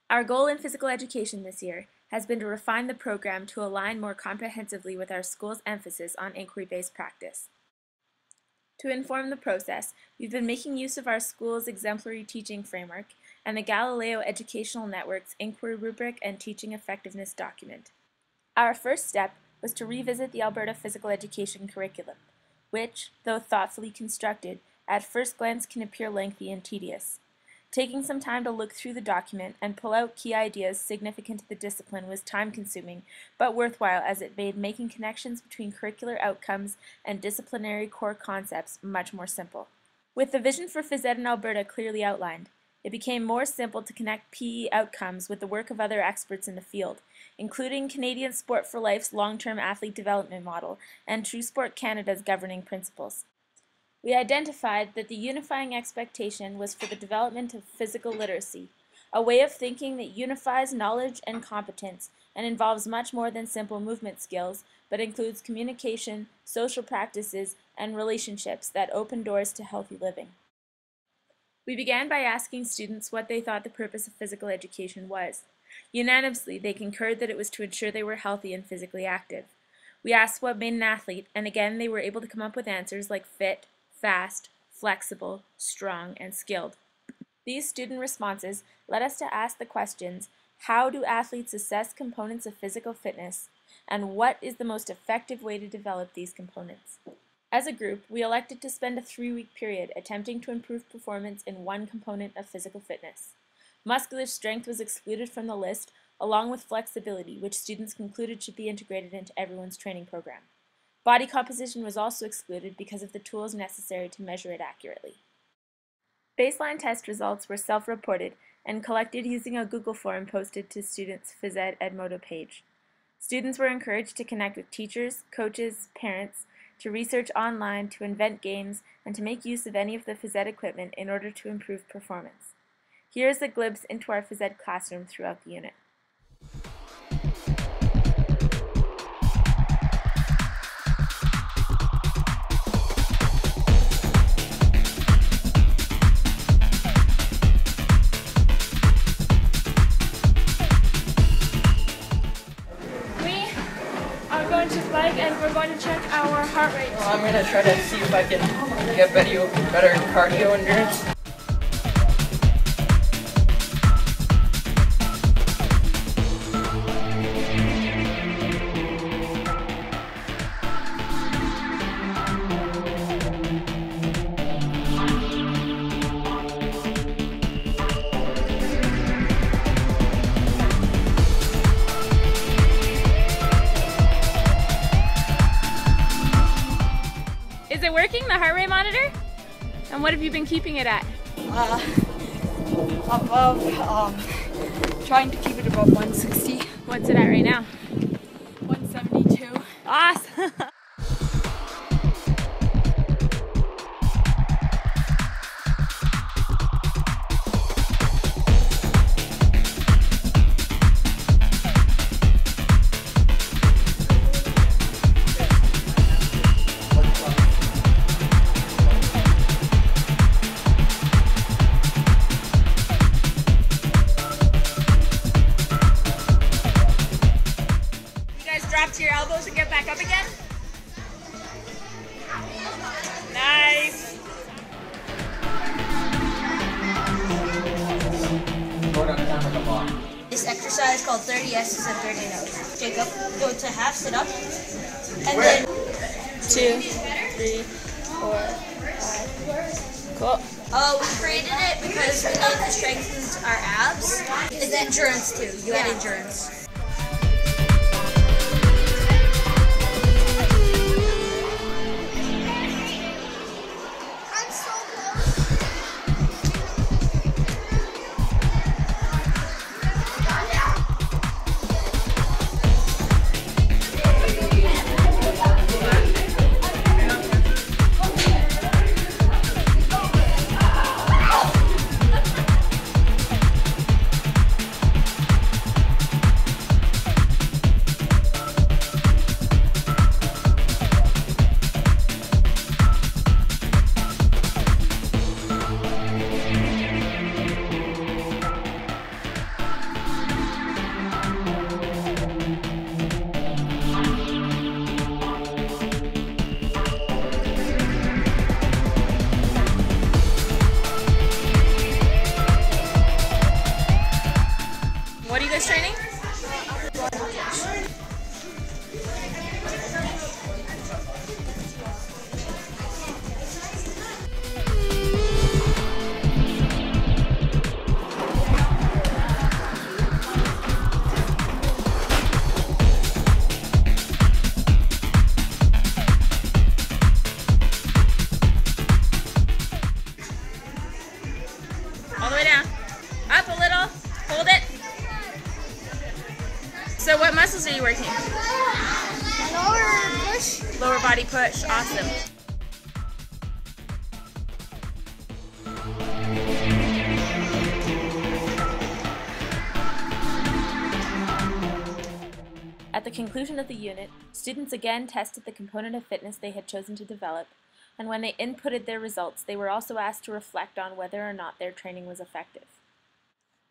Our goal in physical education this year has been to refine the program to align more comprehensively with our school's emphasis on inquiry-based practice. To inform the process, we've been making use of our school's exemplary teaching framework and the Galileo Educational Network's inquiry rubric and teaching effectiveness document. Our first step was to revisit the Alberta Physical Education curriculum, which, though thoughtfully constructed, at first glance can appear lengthy and tedious. Taking some time to look through the document and pull out key ideas significant to the discipline was time-consuming, but worthwhile as it made making connections between curricular outcomes and disciplinary core concepts much more simple. With the vision for phys ed in Alberta clearly outlined, it became more simple to connect PE outcomes with the work of other experts in the field, including Canadian Sport for Life's long-term athlete development model and True Sport Canada's governing principles. We identified that the unifying expectation was for the development of physical literacy, a way of thinking that unifies knowledge and competence and involves much more than simple movement skills, but includes communication, social practices, and relationships that open doors to healthy living. We began by asking students what they thought the purpose of physical education was. Unanimously, they concurred that it was to ensure they were healthy and physically active. We asked what made an athlete, and again they were able to come up with answers like fit, fast, flexible, strong, and skilled. These student responses led us to ask the questions, how do athletes assess components of physical fitness, and what is the most effective way to develop these components? As a group, we elected to spend a 3-week period attempting to improve performance in one component of physical fitness. Muscular strength was excluded from the list, along with flexibility, which students concluded should be integrated into everyone's training program. Body composition was also excluded because of the tools necessary to measure it accurately. Baseline test results were self-reported and collected using a Google form posted to students' Phys Ed Edmodo page. Students were encouraged to connect with teachers, coaches, parents, to research online, to invent games, and to make use of any of the Phys Ed equipment in order to improve performance. Here is a glimpse into our Phys Ed classroom throughout the unit. And we're going to check our heart rate. I'm going to try to see if I can get better cardio endurance. Is it working, the heart rate monitor? And what have you been keeping it at? Trying to keep it above 160. What's it at right now? 172. Awesome! Drop to your elbows and get back up again. Nice. This exercise called 30 S's and 38 O's. Jacob, go to half sit up, and then 2, 3, 4, 5. Cool. We created it because we know it strengthens our abs. It's endurance too. You add endurance. So what muscles are you working? Lower push. Lower body push. Awesome. At the conclusion of the unit, students again tested the component of fitness they had chosen to develop, and when they inputted their results, they were also asked to reflect on whether or not their training was effective.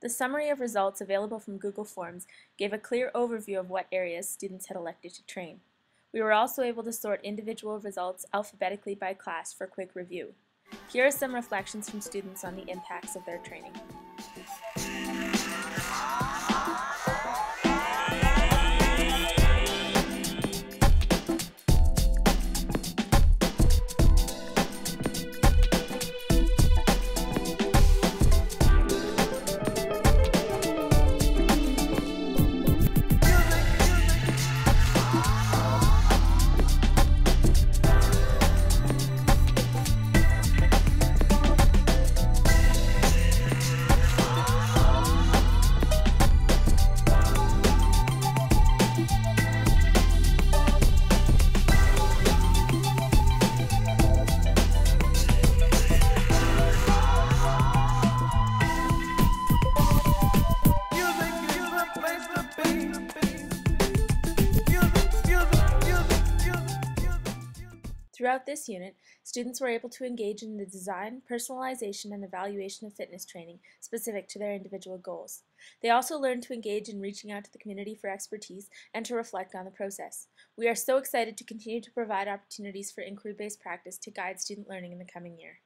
The summary of results available from Google Forms gave a clear overview of what areas students had elected to train. We were also able to sort individual results alphabetically by class for quick review. Here are some reflections from students on the impacts of their training. Throughout this unit, students were able to engage in the design, personalization, and evaluation of fitness training specific to their individual goals. They also learned to engage in reaching out to the community for expertise and to reflect on the process. We are so excited to continue to provide opportunities for inquiry-based practice to guide student learning in the coming year.